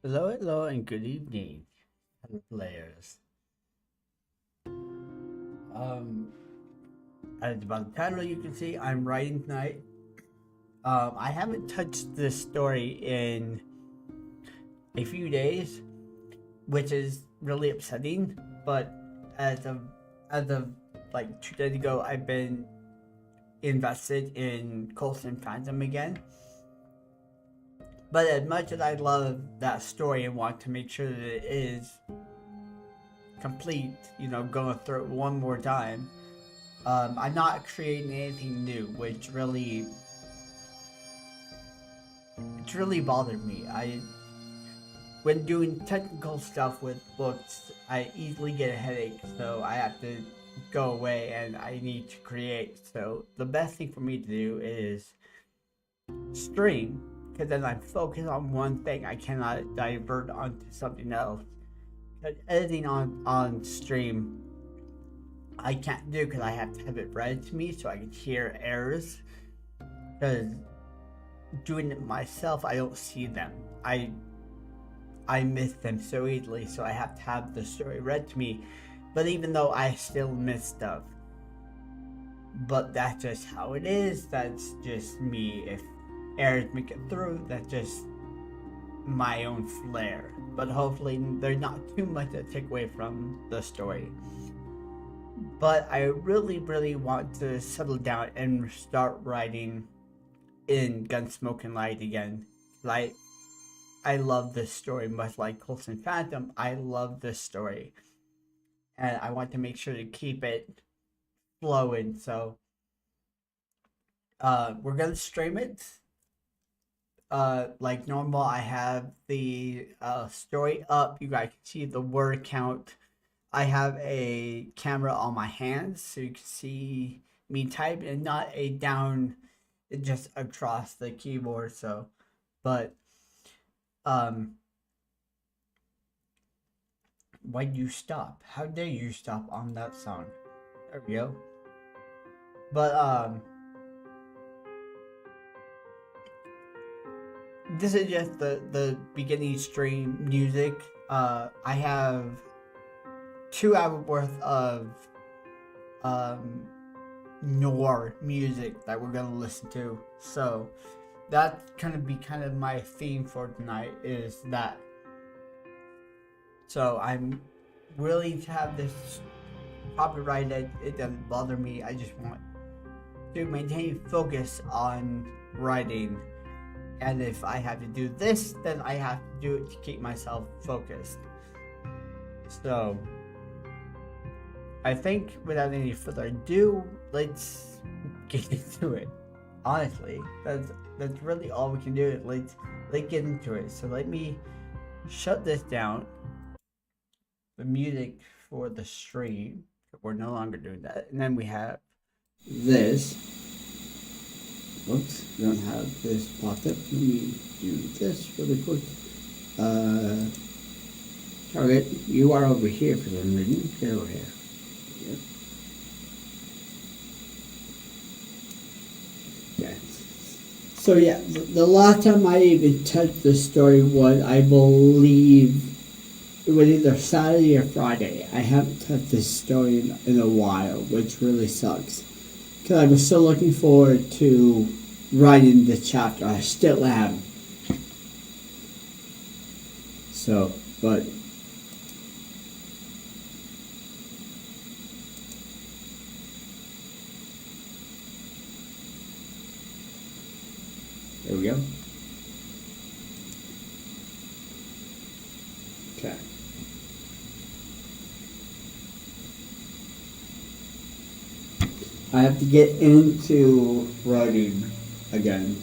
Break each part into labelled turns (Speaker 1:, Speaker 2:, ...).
Speaker 1: Hello, and good evening, fellow players. Um, as by the title you can see, I'm writing tonight. I haven't touched this story in a few days, which is really upsetting. But as of as of like 2 days ago, I've been invested in Colston fandom again. But as much as I love that story and want to make sure that it is complete, going through it one more time, I'm not creating anything new, which really bothered me. When doing technical stuff with books, I easily get a headache, so I have to go away and I need to create. So the best thing for me to do is stream, because then I'm focused on one thing. I cannot divert onto something else. But editing on stream, I can't do because I have to have it read to me so I can hear errors. Because doing it myself, I don't see them. I miss them so easily, so I have to have the story read to me. But even though I still miss stuff, but that's just how it is. That's just me. If errors make it through, that's just my own flair. But hopefully there's not too much to take away from the story. But I really want to settle down and start writing in Gunsmoke Lies again. I love this story, much like Colston Phantom. I love this story, and I want to make sure to keep it flowing. So we're gonna stream it like normal. I have the story up. You guys can see the word count. I have a camera on my hands so you can see me type, and not a down just across the keyboard. So but why'd you stop? How dare you stop on that song? There we go. But this is just the beginning stream music. I have 2 hours worth of noir music that we're gonna listen to. So that's gonna be kind of my theme for tonight, is that. So I'm willing to have this copyrighted. It doesn't bother me. I just want to maintain focus on writing. And if I have to do this, then I have to do it to keep myself focused. So I think without any further ado, let's get into it. Honestly, that's really all we can do. Let's get into it. So let me shut this down. The music for the stream. We're no longer doing that. And then we have this. Oops, don't have this popped up. Let me do this really quick. Target, you are over here for some reason. Get over here. Yep. Okay. So yeah, the last time I even touched the story was, I believe, it was either Saturday or Friday. I haven't touched this story in a while, which really sucks. Because I was still looking forward to writing the chapter. I still am. So, but there we go. Okay. I have to get into writing again.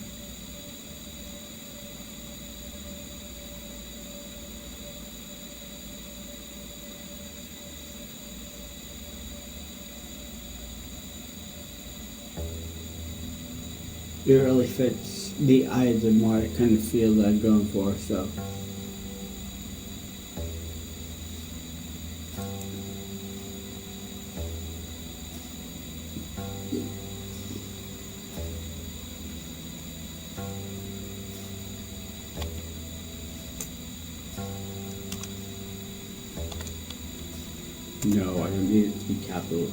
Speaker 1: It really fits the ASMR kind of feel that I'm going for, so.
Speaker 2: No, I don't need it to be capital R.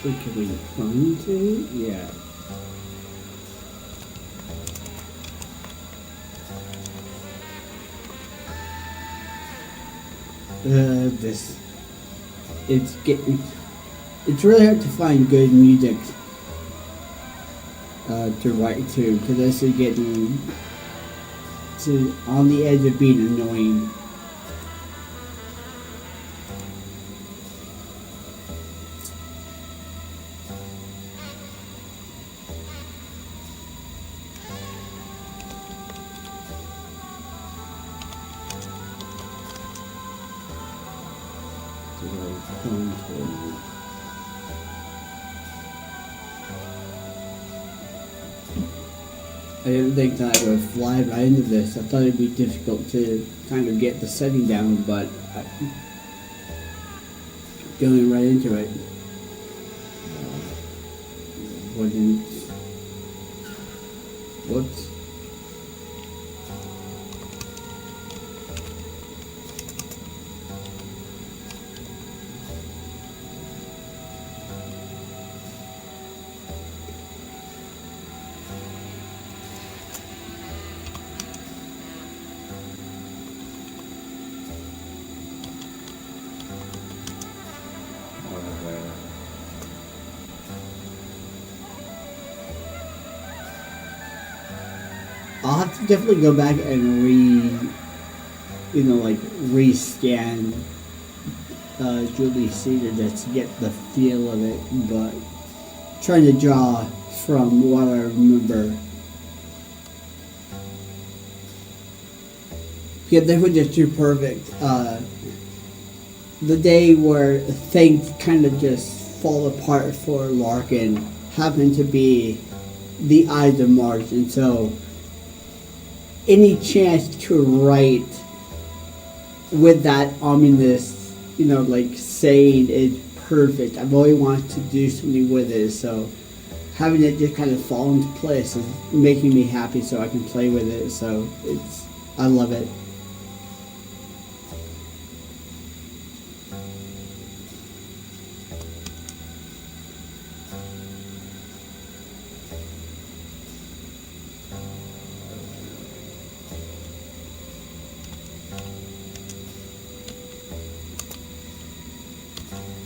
Speaker 2: Particularly prone to? Yeah. This, it's really hard to find good music to write to, because this is getting to on the edge of being annoying. I didn't think that I would fly right into this. I thought it'd be difficult to kind of get the setting down, but going right into it wasn't. Whoops. I'll have to definitely go back and rescan Julie Cedar just to get the feel of it, but trying to draw from what I remember. Yeah, they were just too perfect. The day where things kind of just fall apart for Larkin happened to be the Ides of March, and so any chance to write with that ominous, saying is perfect. I've always wanted to do something with it, so having it just kind of fall into place is making me happy so I can play with it, so I love it.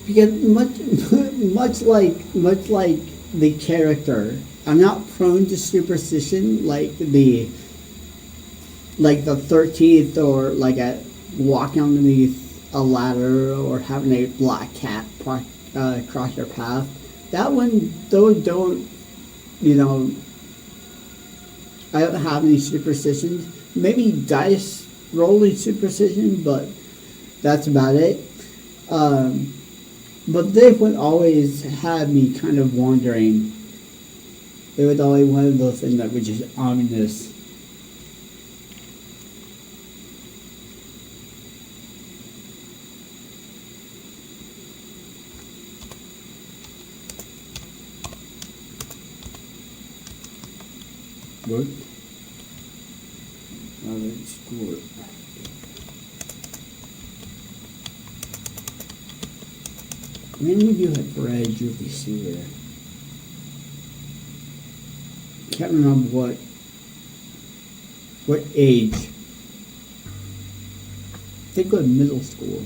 Speaker 2: Because much like the character, I'm not prone to superstition like the 13th, or like walking underneath a ladder, or having a black cat cross your path. That one, those don't, I don't have any superstitions. Maybe dice rolling superstition, but That's about it. Um, but they would always have me kind of wondering. It was always one of those things that was just ominous. What? Now let's score. When would you have read Julie Caesar? Can't remember what age. I think it was middle school.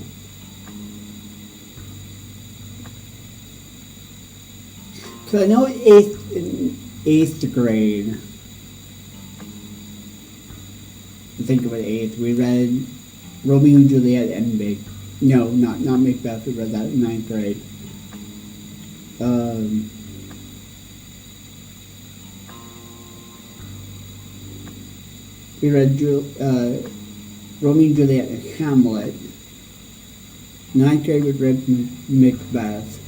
Speaker 2: Cause I know eighth grade. I think it was eighth. We read Romeo and Juliet and No, not Macbeth. We read that in ninth grade. We read Romeo and Juliet and Hamlet. Ninth grade we read Macbeth.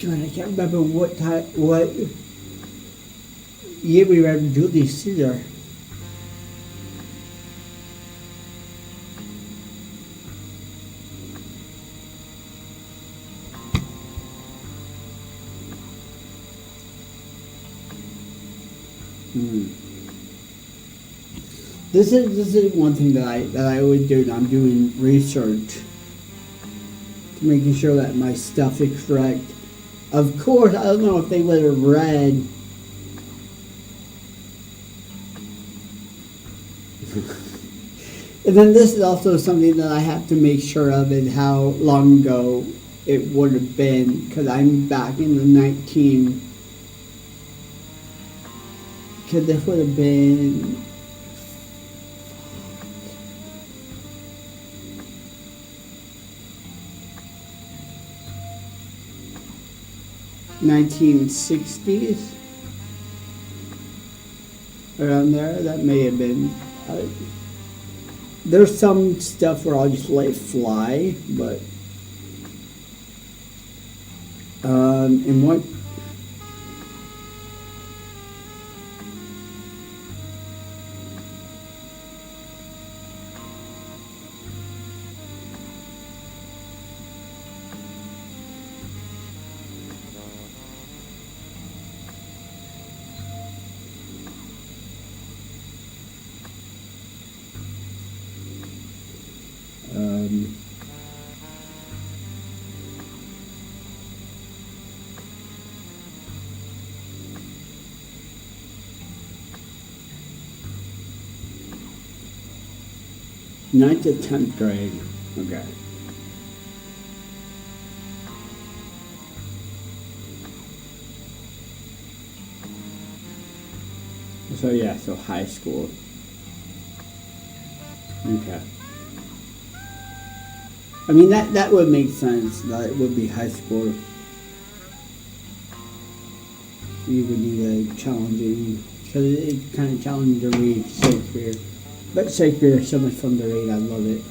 Speaker 2: God, I can't remember what year we read Julius Caesar. This is one thing that I always do when I'm doing research, making sure that my stuff is correct. Of course, I don't know if they would have read and then this is also something that I have to make sure of, is how long ago it would have been, because I'm back in the 'cause this would have been 1960s, around there. That may have been. There's some stuff where I'll just let it fly, but and what. Ninth to 10th grade. Okay. So yeah, so high school. Okay. I mean that would make sense. That it would be high school. You would need a challenging, because it's kind of challenging to read Shakespeare. But Shakespeare is so much fun to read. I love it.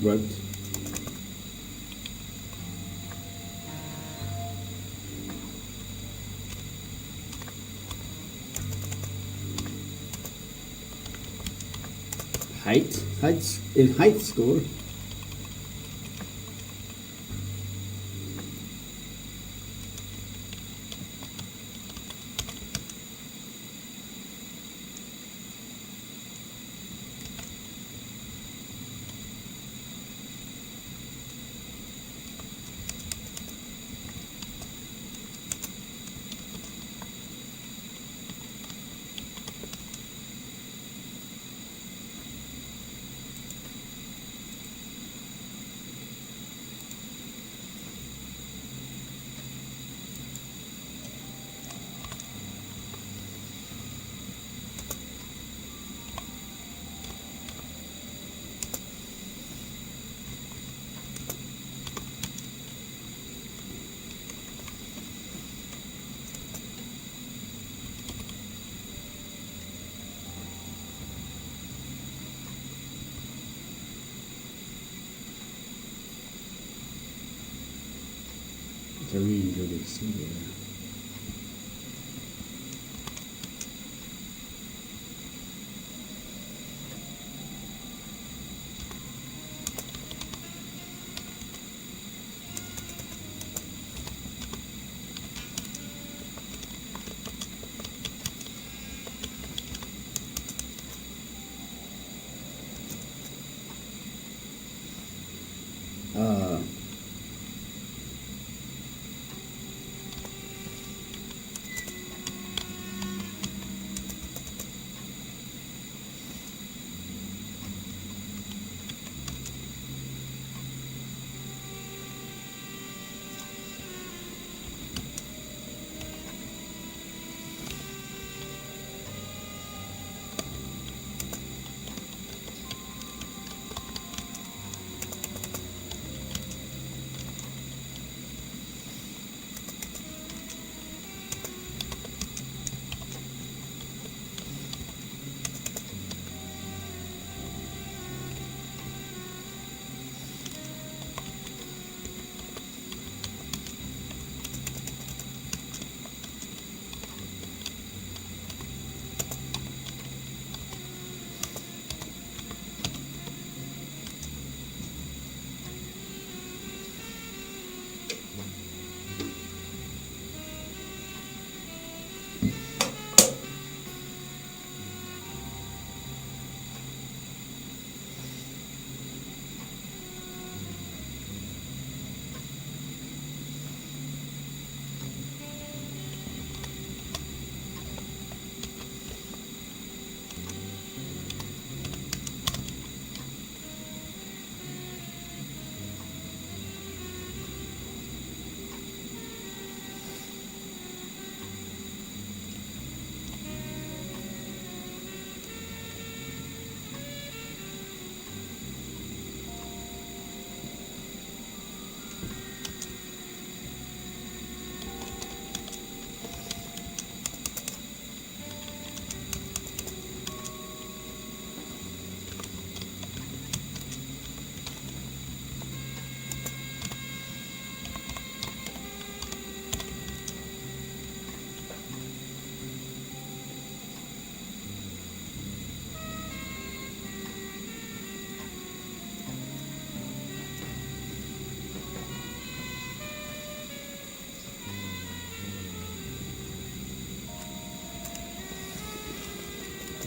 Speaker 2: What? Heights in high school. reintroduce you.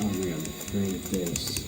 Speaker 2: Oh my god, I'm afraid of this.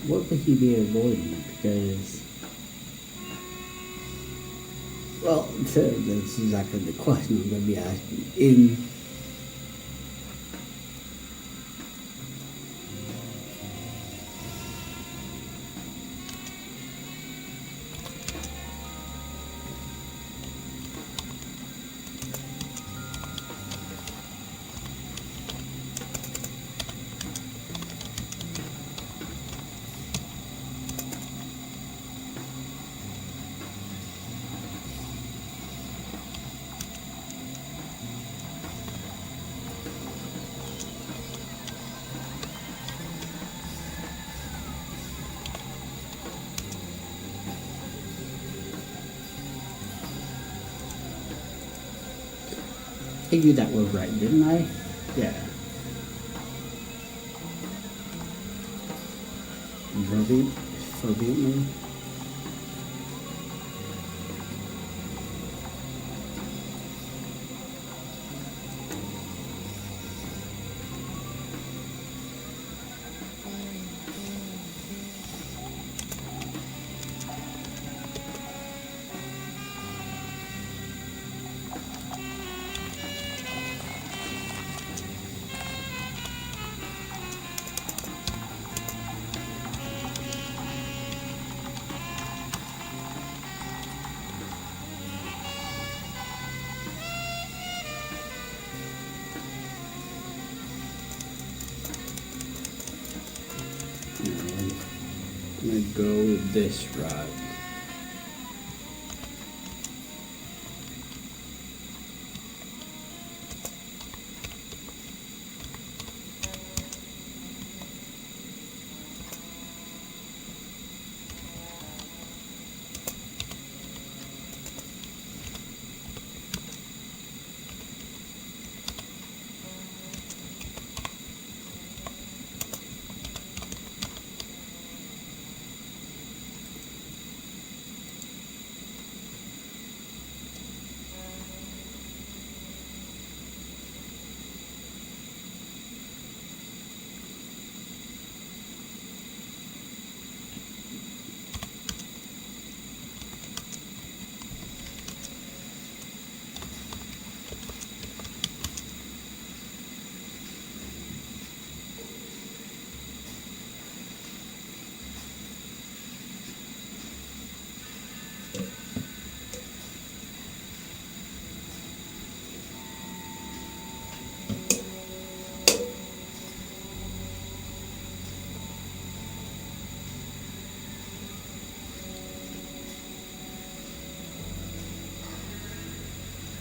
Speaker 2: What would he be avoiding? Because, well, so that's exactly the question I'm going to be asking. I knew that was right, didn't I? Yeah. Verbatim. I'm gonna go this route.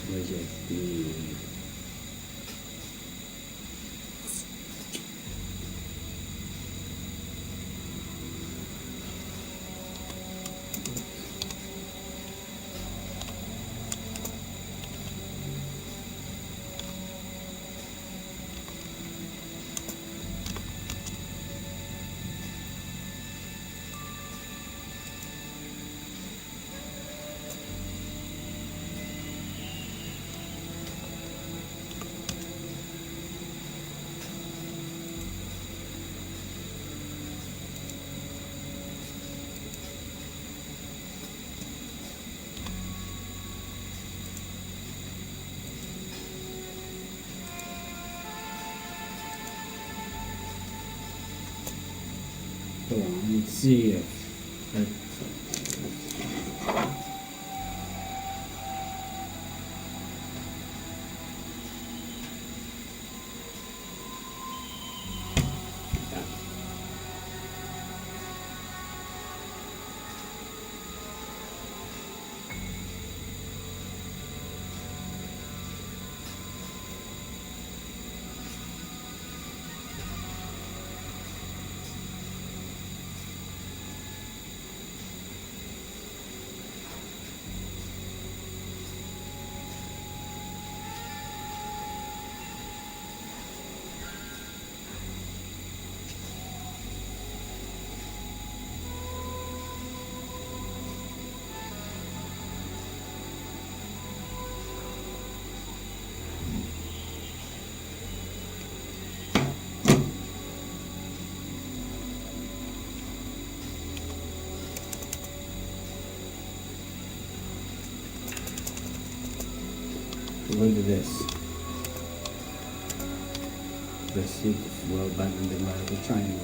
Speaker 2: Was it the hold on, let's see if look at this. Let's see if it's well buttoned in the triangle.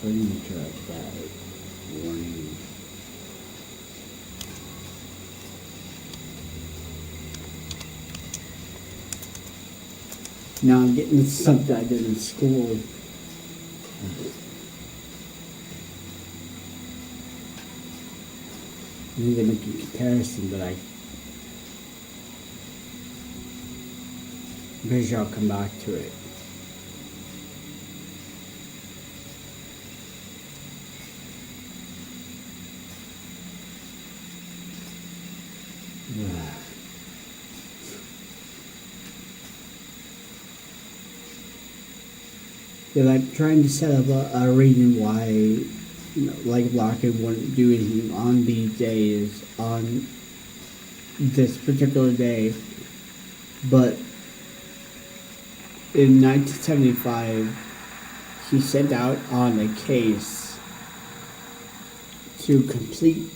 Speaker 2: Screenshot that warning. Now I'm getting the something I did in school. I need to make a comparison, but I'm pretty sure I'll come back to it. Yeah, I'm trying to set up a reason why, you know, like Larkin wouldn't do anything on these days, on this particular day. But in 1975, he sent out on a case to complete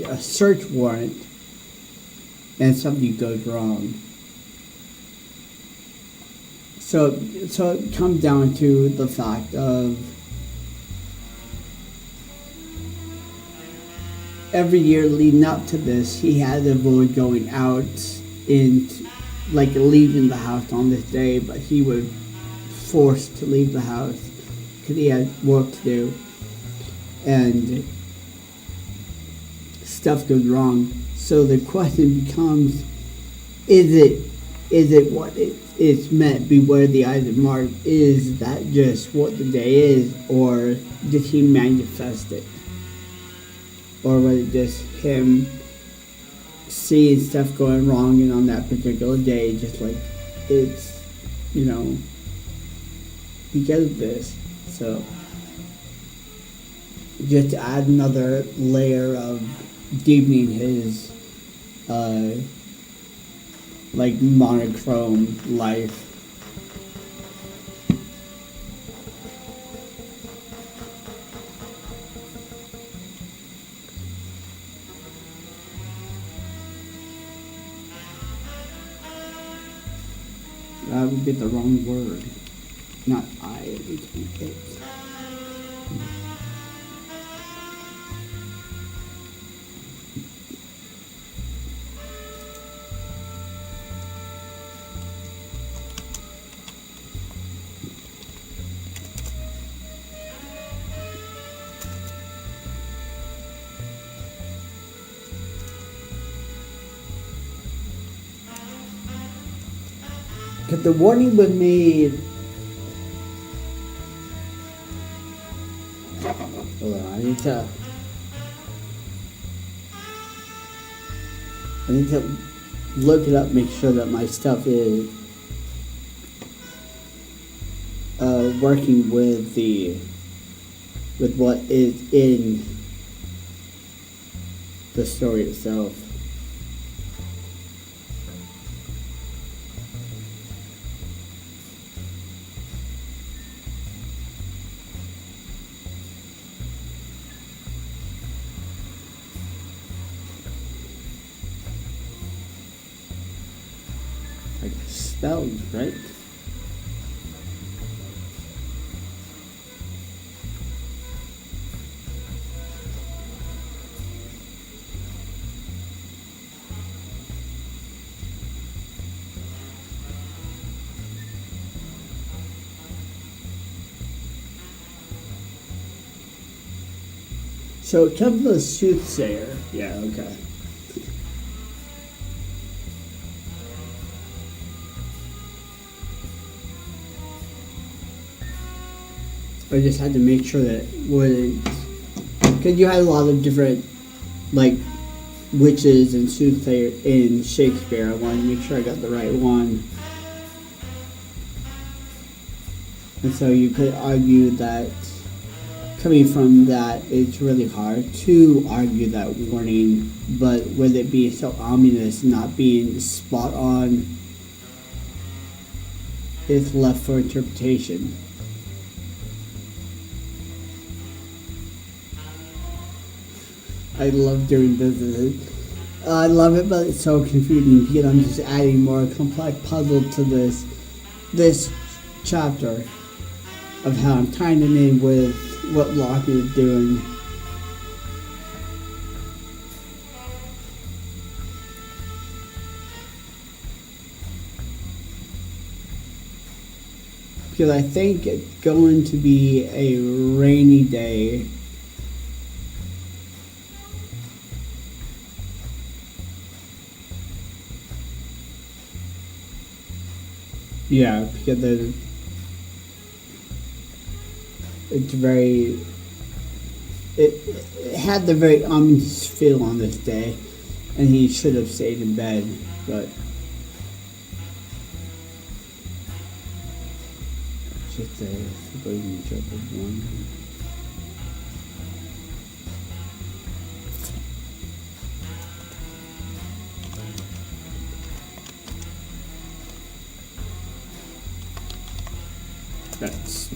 Speaker 2: a search warrant, and something goes wrong. So it comes down to the fact of every year leading up to this, he had to avoid going out and like leaving the house on this day, but he was forced to leave the house because he had work to do, and stuff goes wrong. So the question becomes: Is it what it's meant? Beware the eyes of Mark. Is that just what the day is, or did he manifest it, or was it just him seeing stuff going wrong, and on that particular day, just like it's, you know, because of this. So just to add another layer of deepening his like monochrome life. That would be the wrong word. Not I, it would be it. Because the warning was made. Hold on, I need to look it up, make sure that my stuff is working with what is in the story itself. Like spelled, right? So it comes from the soothsayer. Yeah, okay. I just had to make sure that it wouldn't, because you had a lot of different, like, witches and soothsayers in Shakespeare. I wanted to make sure I got the right one. And so you could argue that, coming from that, it's really hard to argue that warning, but with it being so ominous, not being spot on, it's left for interpretation. I love doing business. I love it, but it's so confusing because I'm just adding more complex puzzle to this chapter. of how I'm tying it in with what Larkin is doing. Because I think it's going to be a rainy day. Yeah, because it's very, it had the very ominous feel on this day, and he should have stayed in bed, but just a civilian joke of one. That's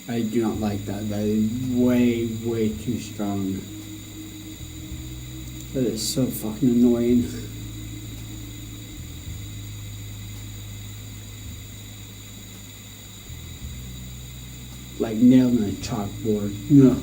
Speaker 2: I do not like that. That is way, way too strong. That is so fucking annoying. Like nailing a chalkboard. No.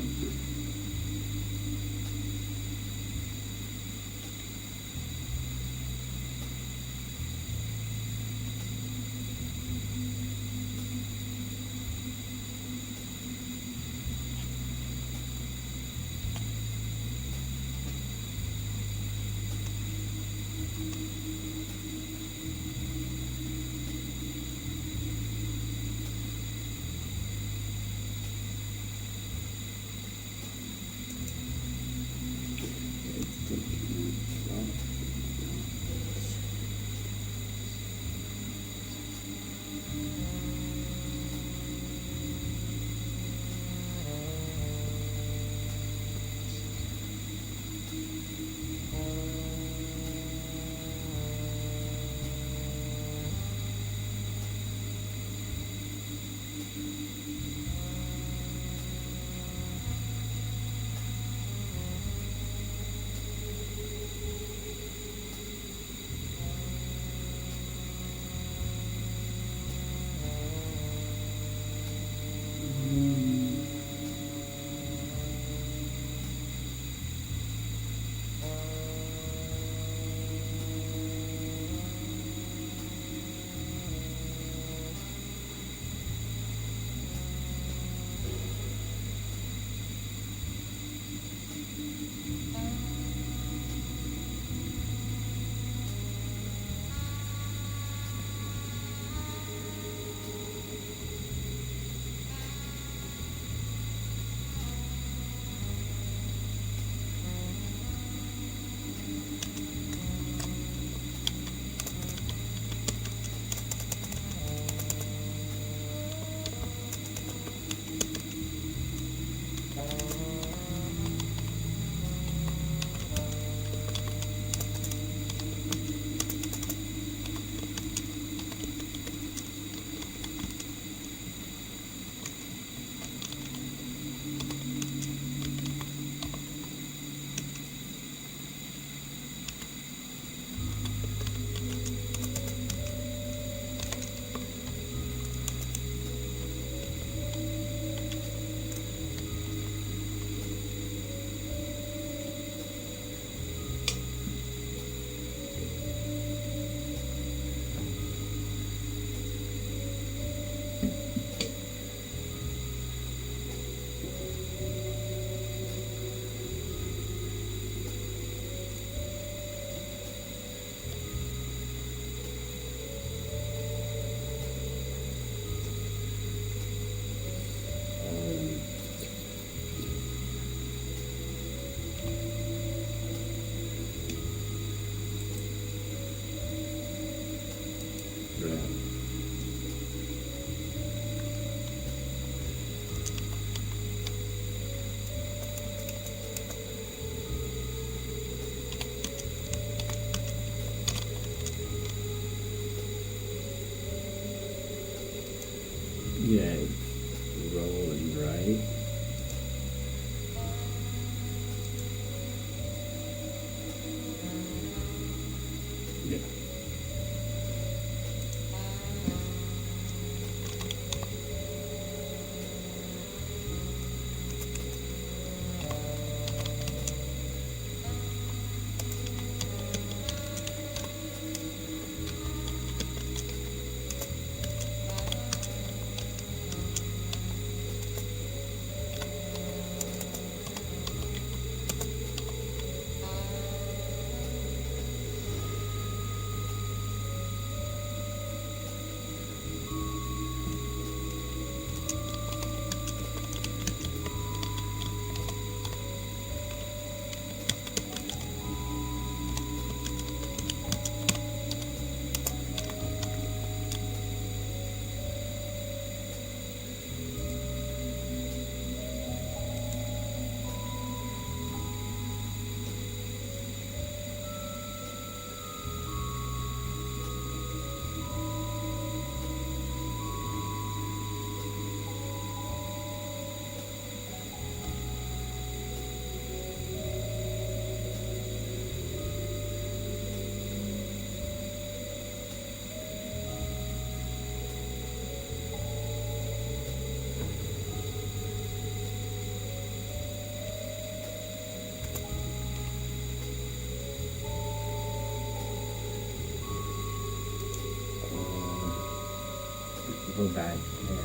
Speaker 2: go back and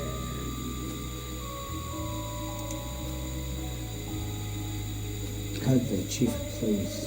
Speaker 2: cut the chief of police.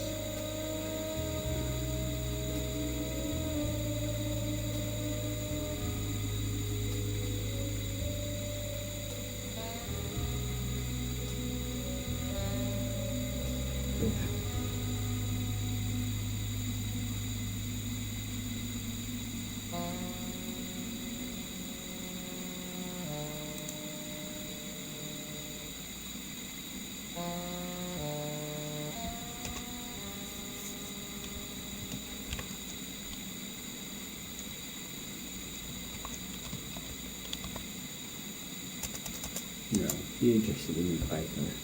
Speaker 2: No, you're interested in the fight there.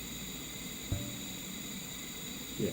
Speaker 2: Yeah.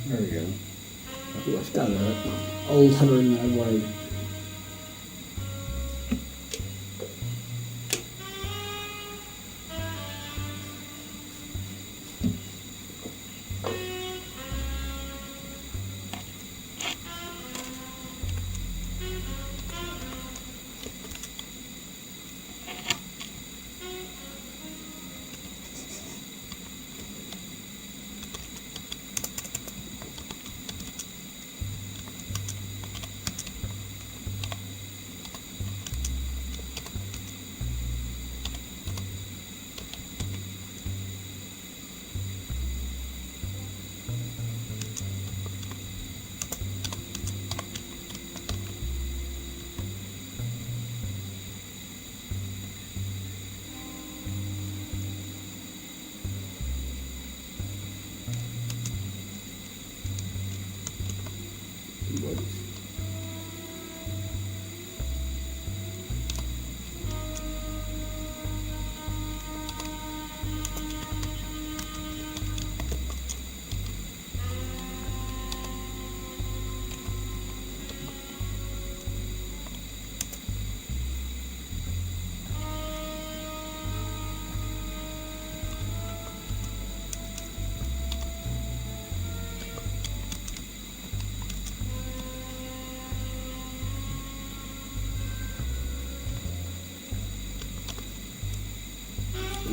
Speaker 2: There we go. Ooh, it's got an old letter in that word.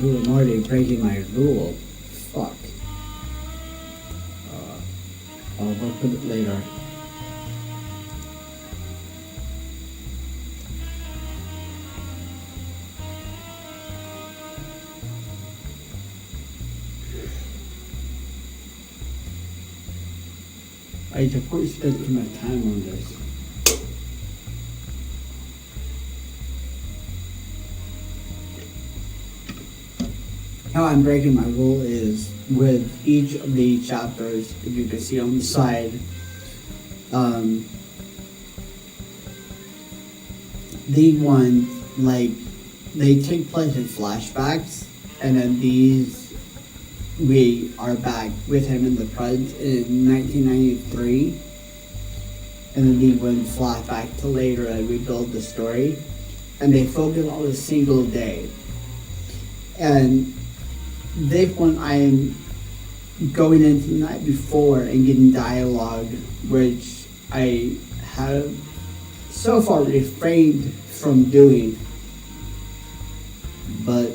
Speaker 2: Ooh, I'm already breaking my rule. Fuck. I'll work with it later. I probably spent too much time on this. How I'm breaking my rule is with each of the chapters, if you can see on the side, the ones, like, they take place in flashbacks, and then these, we are back with him in the present in 1993. and then they went flashback to later and rebuild the story, and they focus on a single day. And this one I am going into the night before and getting dialogue, which I have so far refrained from doing, but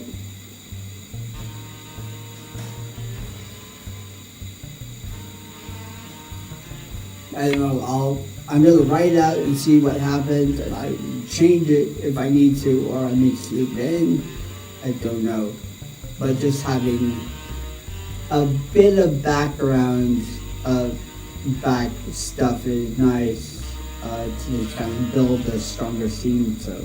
Speaker 2: I don't know, I'm gonna write it out and see what happens, and I change it if I need to, or I may sleep in. I don't know. But just having a bit of background back stuff is nice to just kind of build a stronger scene. So.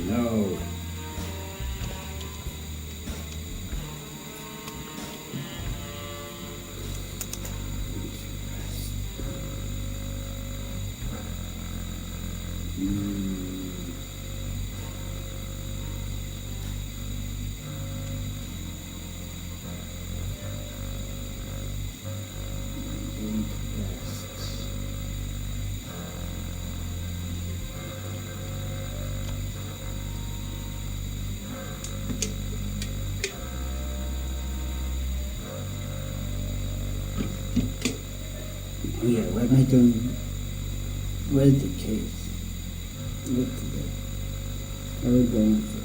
Speaker 2: No. Oh yeah, what am I doing? What is the case? What's the... What are we going for?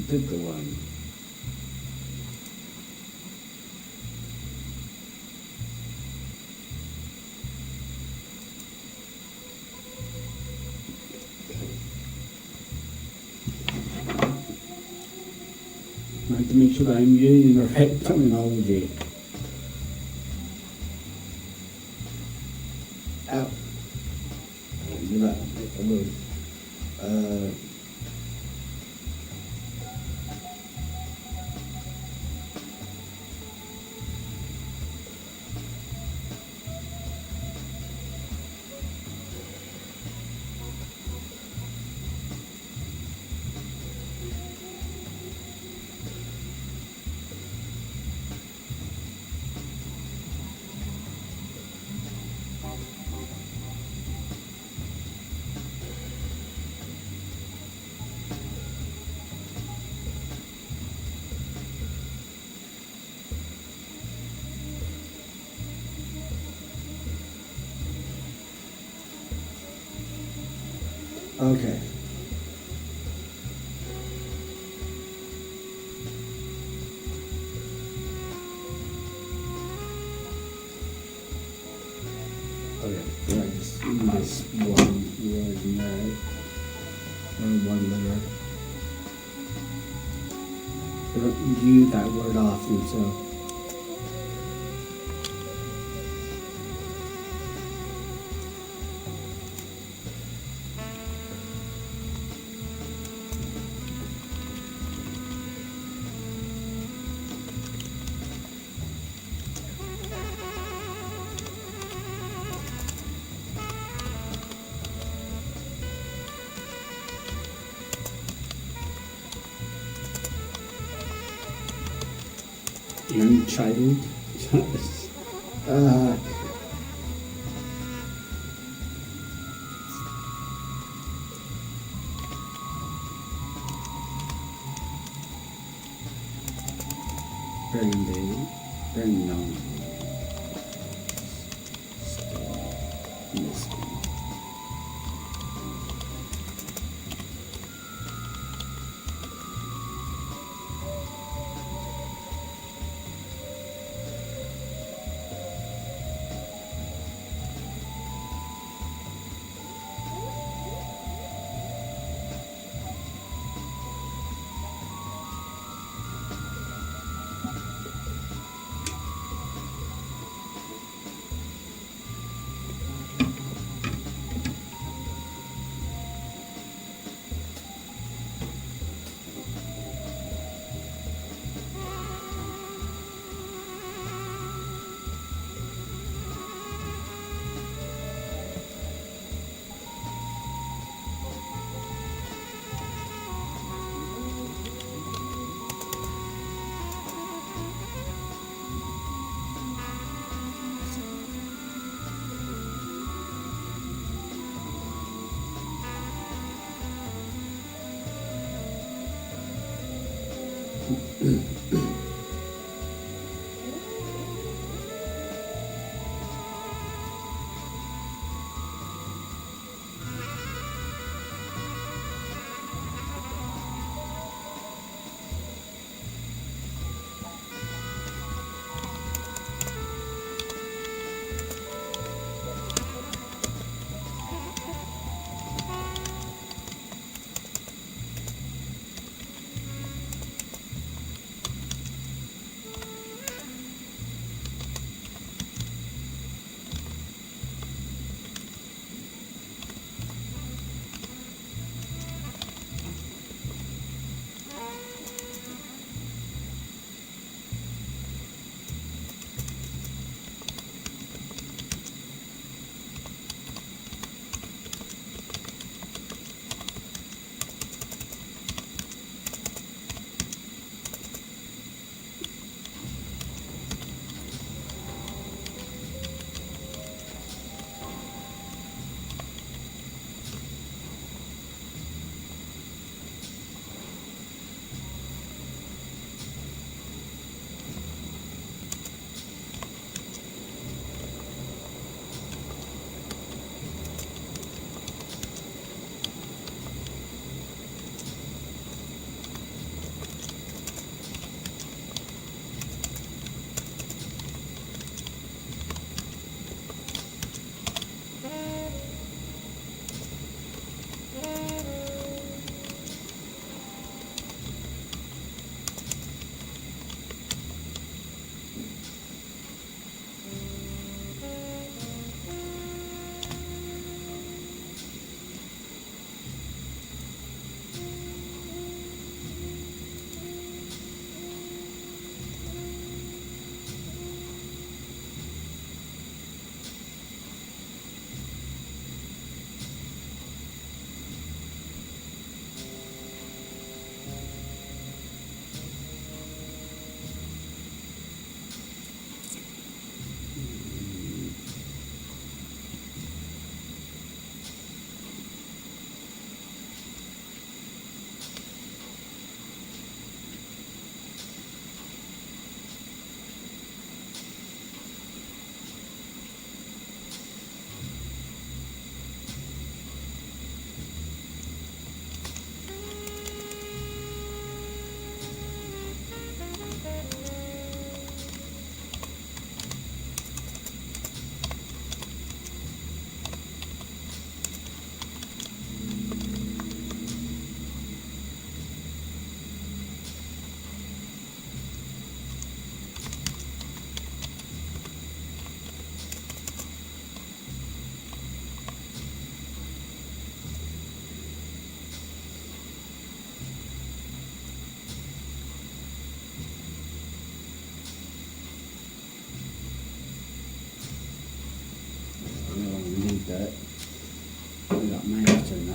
Speaker 2: pick the one. I have to make sure that I'm using the right terminology. Ow. Do that. I will. Okay. Okay, yeah, just in this one word now, or one letter. I don't use that word often, so. Young child. uh, Brandon, Brandon,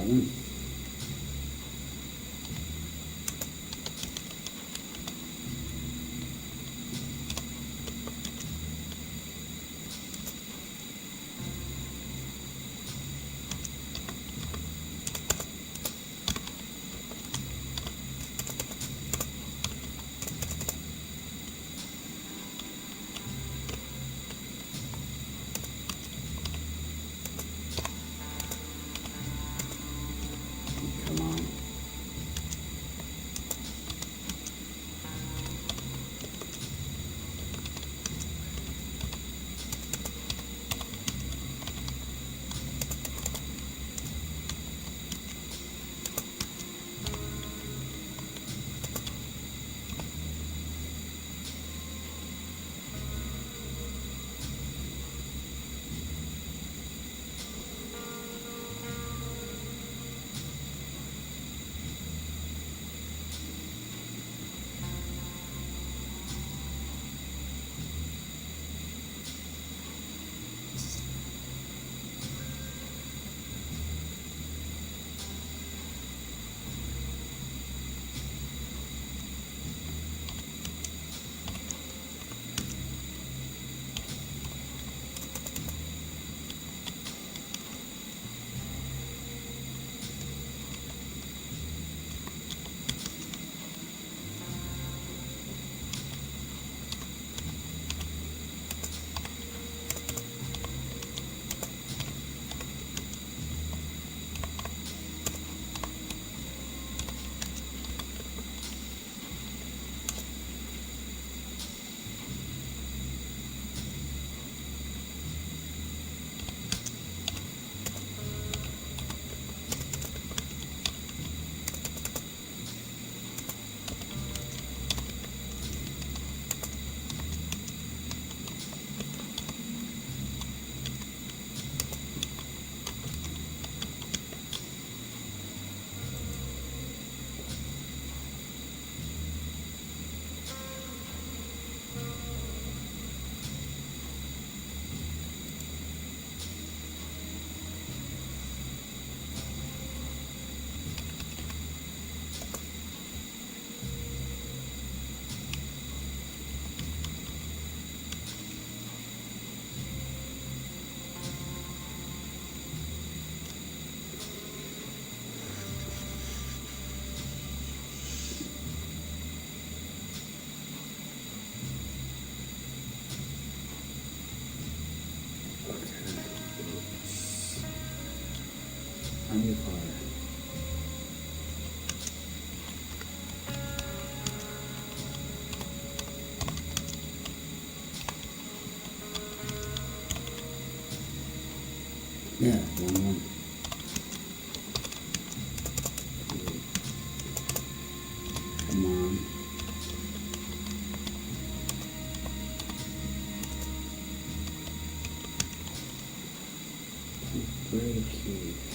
Speaker 2: problem. Come on. Under fire. Yeah, one. Come on. Break it.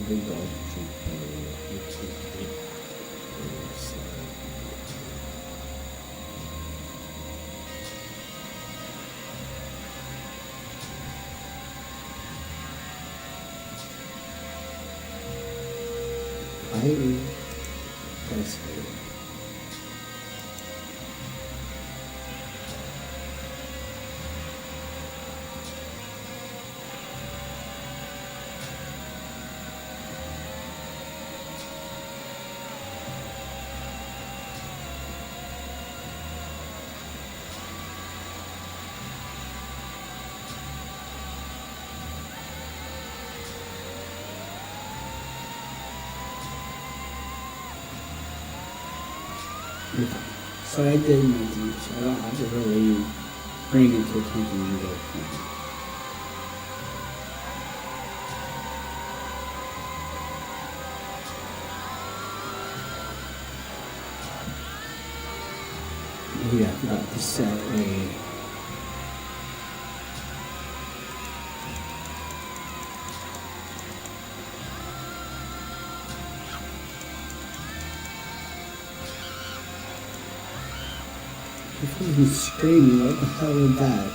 Speaker 2: big dog jump that's it. So I did my thing, so I don't have to really bring it to attention and go from it. Oh yeah, I forgot to set a He's screaming, what the hell is that?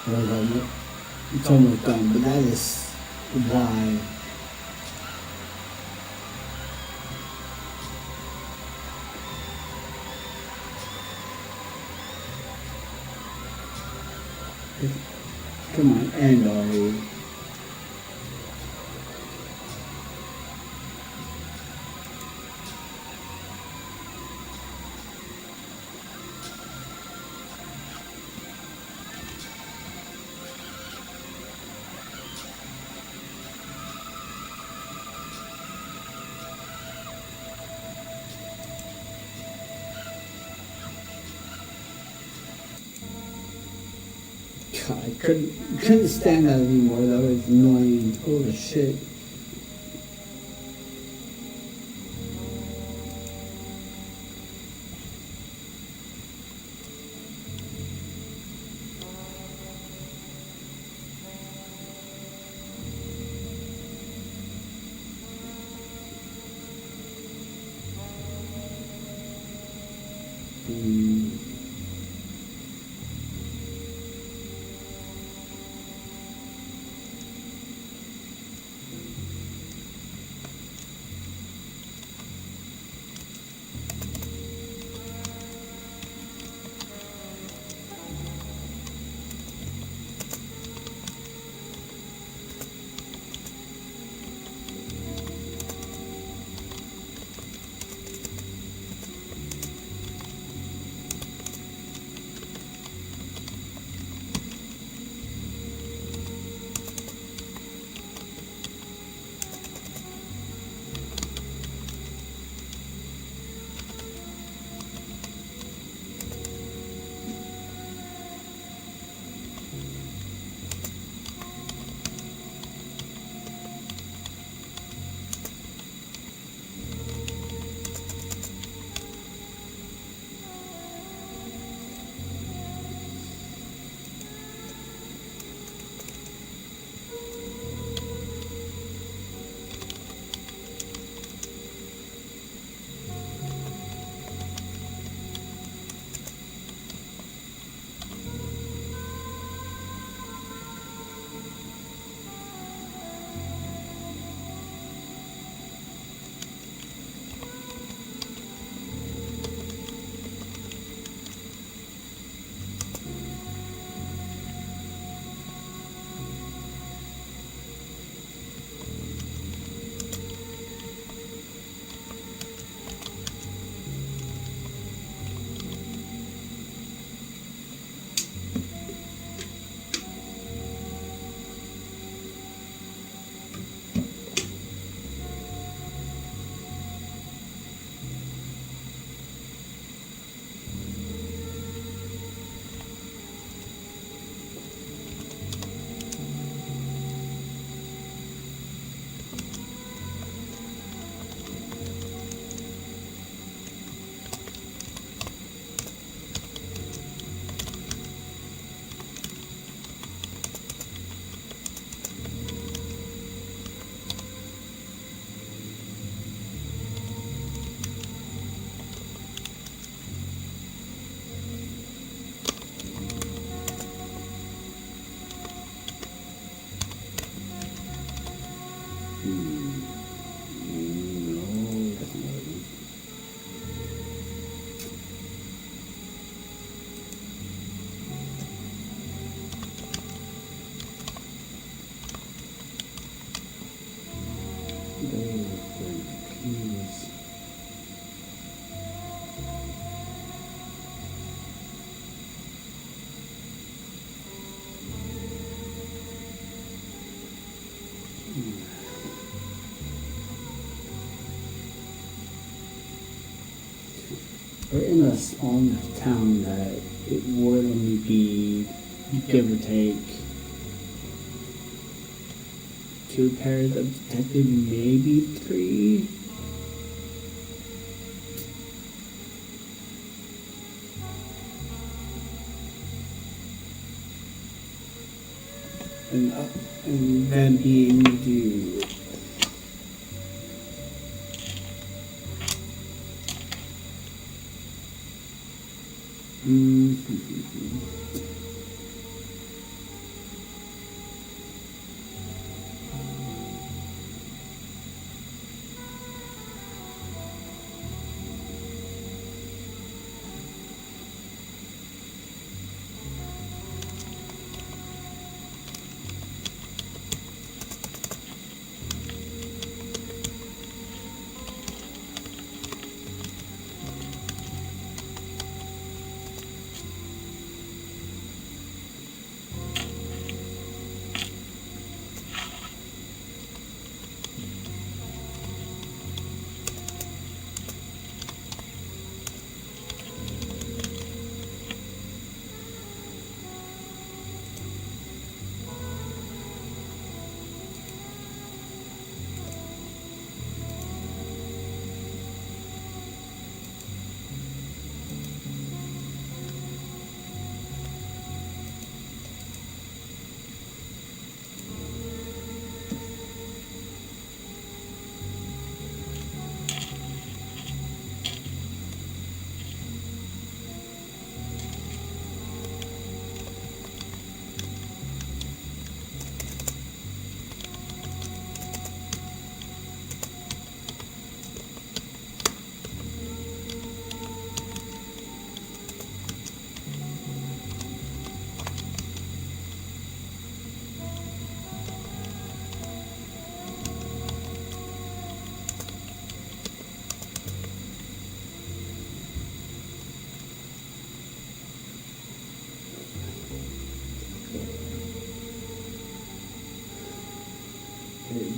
Speaker 2: Well, it's almost done, but that is why. Come on, end already. God, I couldn't stand that anymore. That was annoying. Holy shit. Please. We're in a small enough town that it would only be, give or take, 2 pairs of detectives, maybe 3. And then being due.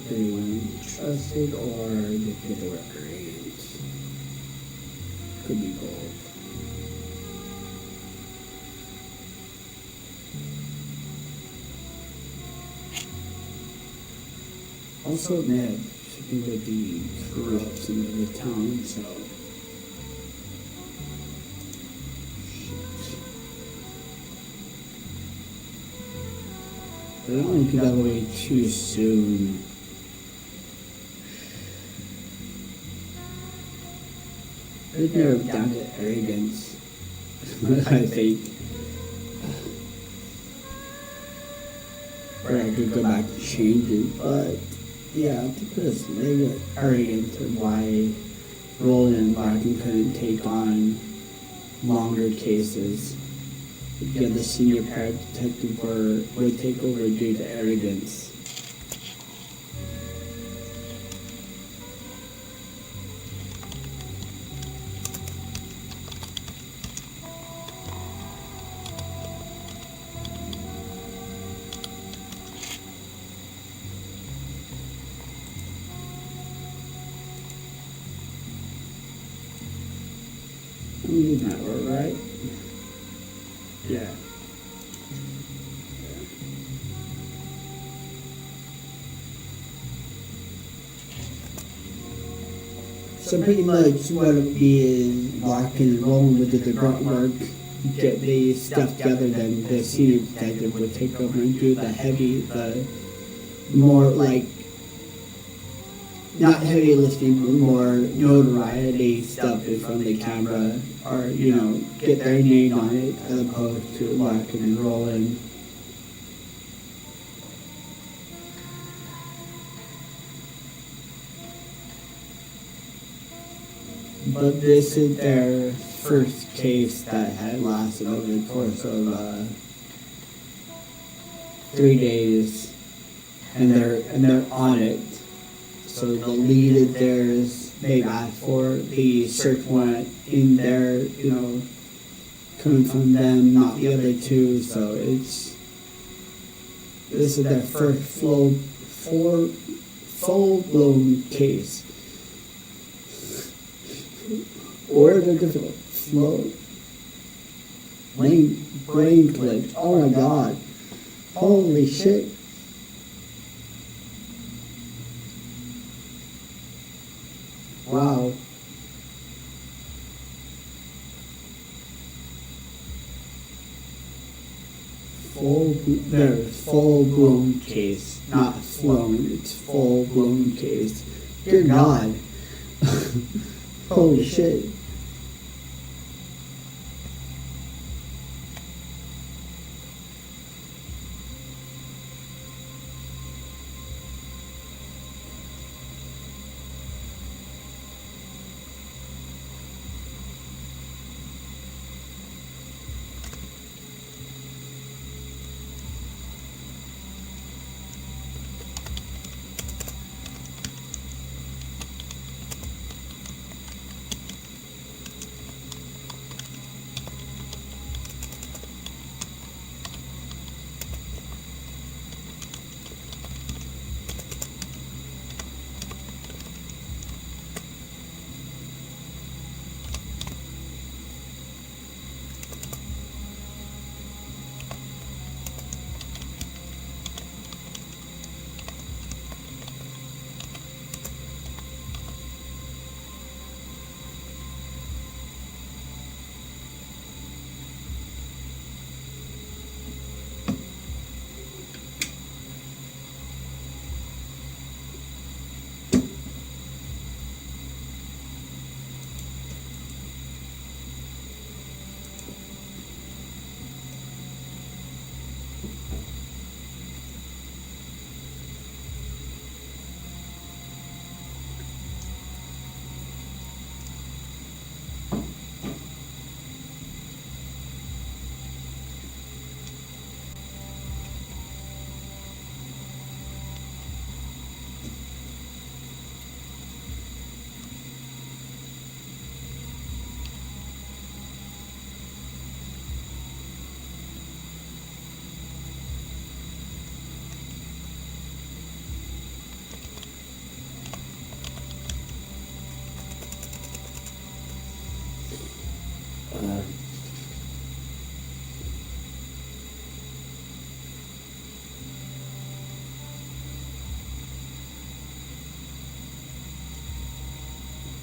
Speaker 2: Anyone trusted or did the records? Could be both. Also, Ned should would be corrupt in the town, so. I don't want to get that away too soon. I'd narrow it down to arrogance, I think. Or I could go back and change it, but yeah, I think it's maybe arrogance and why Roland and Larkin couldn't take on longer cases. Yeah, the senior paradetective would take over due to arrogance. That were right. Yeah. So pretty much what it would be is Larkin and Roland would do the grunt work, get the stuff together, then the senior detective would take over and do the heavy, the more like, not heavy lifting, but more notoriety stuff in front of the camera, or, you know, get their name on it, as opposed to Larkin and Roland. But this is their first case that had lasted over the course of 3 days, and they're on it. So the lead there is they've asked for the search warrant in there, coming from them, not the other two. So this is their first full-blown case. Or the difficult brain glitch. Oh my god. Holy shit. Wow. Full-blown case. Not flown, it's full-blown case. Dear God. Holy shit.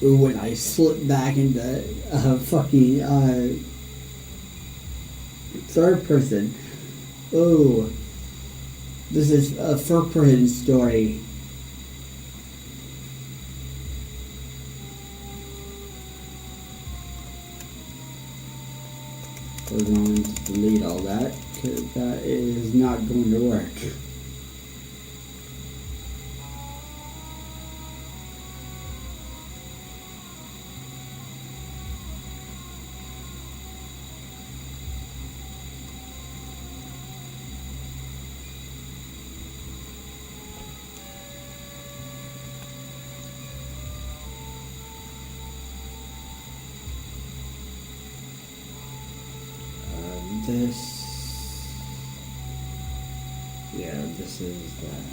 Speaker 2: When I slip back into fucking third person. Oh, this is a first person story. We're going to delete all that because that is not going to work. This is that.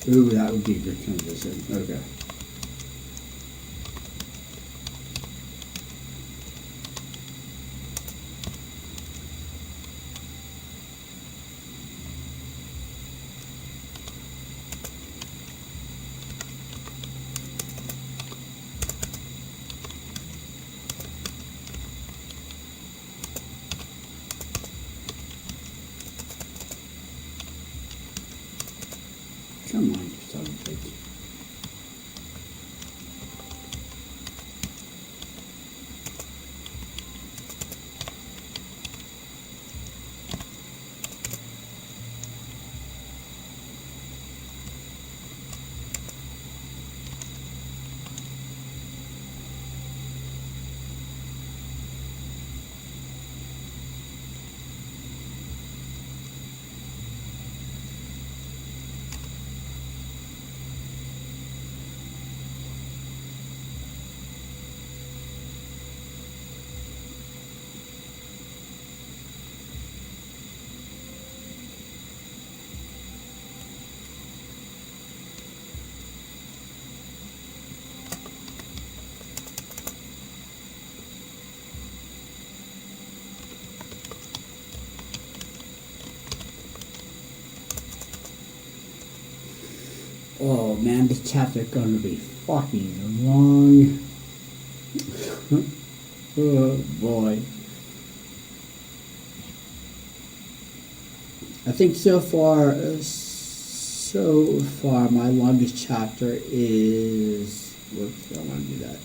Speaker 2: Ooh, that would be a good transition. Okay. Come on, you son of a bitch. Oh man, this chapter's gonna be fucking long. Oh boy. I think so far my longest chapter is, whoops, I don't want to do that.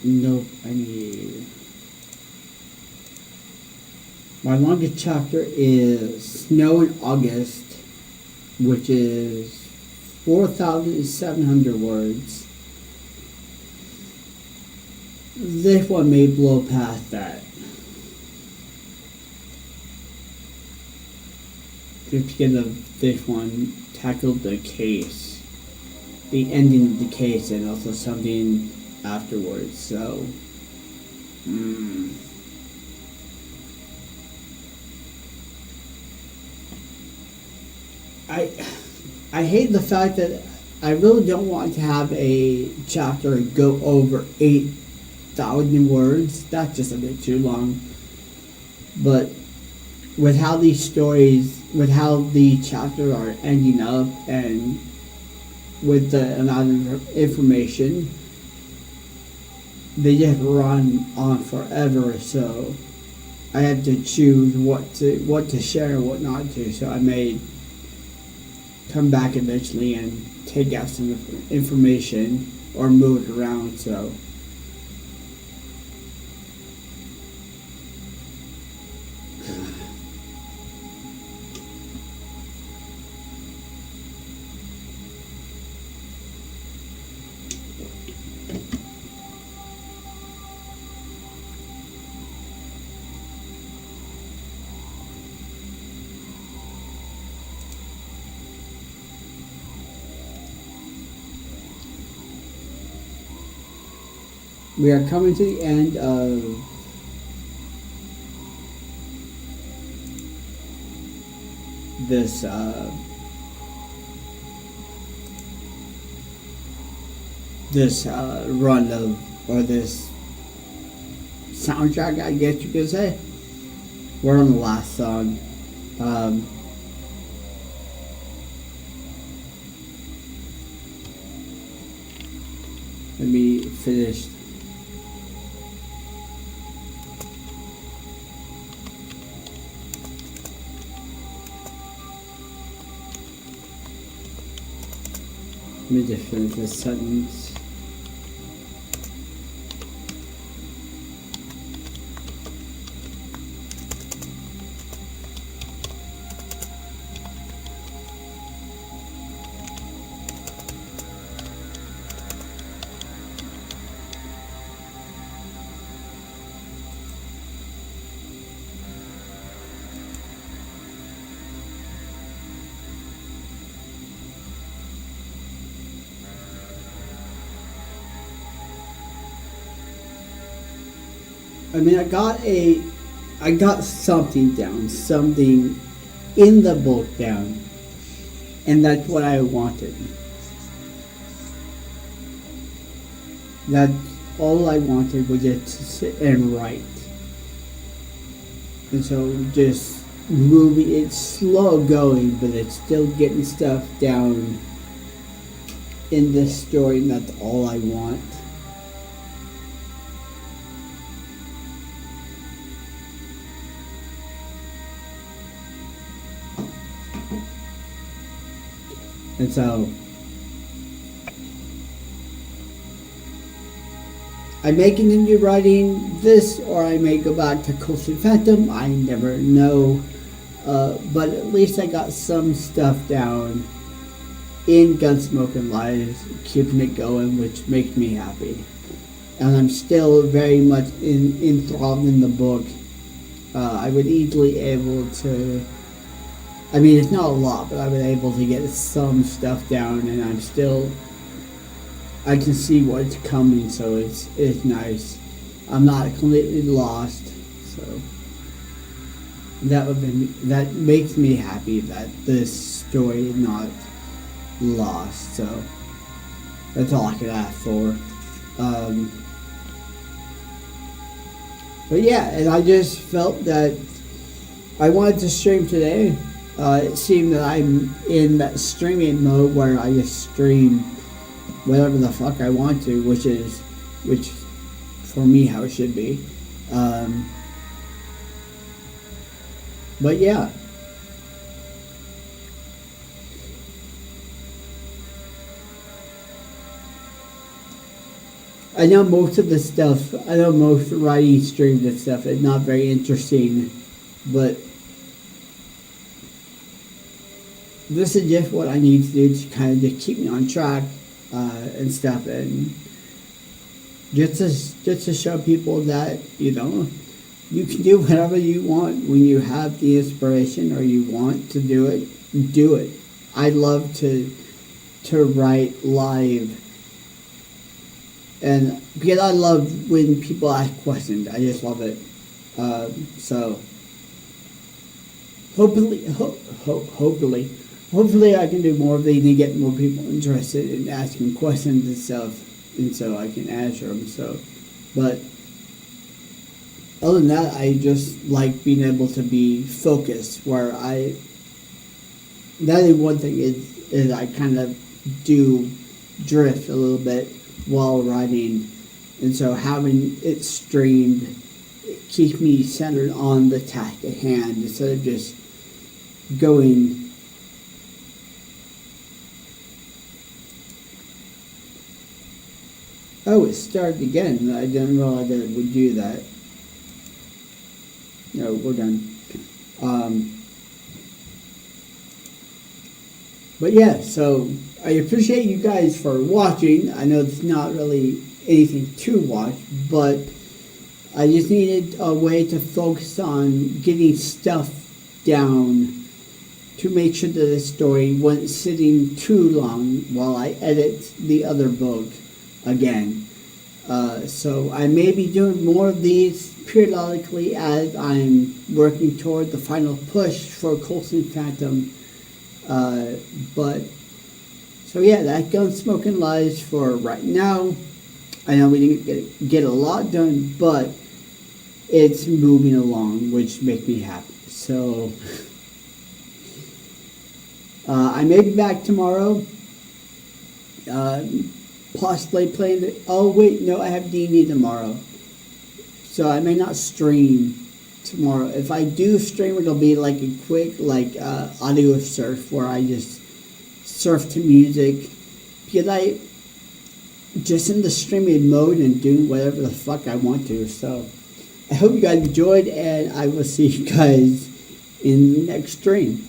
Speaker 2: Nope, I need, my longest chapter is Snow in August, which is 4,700 words. This one may blow past that. Just because this one tackled the case, the ending of the case, and also something afterwards. So, I hate the fact that I really don't want to have a chapter go over 8,000 words. That's just a bit too long. But with how these stories, with how the chapters are ending up, and with the amount of information, they just run on forever. So I have to choose what to share and what not to. So I may come back eventually and take out some information or move it around. So we are coming to the end of this run of, or this soundtrack, I guess you could say. We're on the last song. Let me finish. Let me just finish this sentence. I mean, I got something down, something in the book down. And that's what I wanted. That's all I wanted, was just to sit and write. And so just moving, it's slow going, but it's still getting stuff down in this story, and that's all I want. And so I may continue writing this, or I may go back to Coastal Phantom. I never know. But at least I got some stuff down in Gunsmoke Lies, keeping it going, which makes me happy. And I'm still very much enthralled in the book. I would easily able to, I mean, it's not a lot, but I was able to get some stuff down, and I'm still, I can see what's coming, so it's nice. I'm not completely lost, so that makes me happy that this story is not lost. So that's all I could ask for. But yeah, and I just felt that I wanted to stream today. It seemed that I'm in that streaming mode where I just stream whatever the fuck I want to, which for me how it should be. But yeah. I know most of the stuff, I know most writing streams and stuff is not very interesting, but this is just what I need to do to kind of just keep me on track and stuff, and just to show people that, you know, you can do whatever you want when you have the inspiration or you want to do it. Do it. I love to write live, and because I love when people ask questions. I just love it. So hopefully I can do more of these and get more people interested in asking questions and stuff, and so I can answer them. So, but other than that, I just like being able to be focused. Where that is one thing is I kind of do drift a little bit while writing, and so having it streamed, it keeps me centered on the task at hand instead of just going. Oh, it started again. I didn't realize that it would do that. No, we're done. But yeah, so I appreciate you guys for watching. I know it's not really anything to watch, but I just needed a way to focus on getting stuff down to make sure that the story wasn't sitting too long while I edit the other book again. So I may be doing more of these periodically as I'm working toward the final push for COLSTO'N'S Phantom. But so yeah, that Gunsmoke Lies for right now. I know we didn't get a lot done, but it's moving along, which makes me happy. So I may be back tomorrow. Possibly playing the, oh wait, no, I have D&D tomorrow, so I may not stream tomorrow. If I do stream, it'll be like a quick audio surf where I just surf to music, because I just in the streaming mode and doing whatever the fuck I want to. So I hope you guys enjoyed, and I will see you guys in the next stream.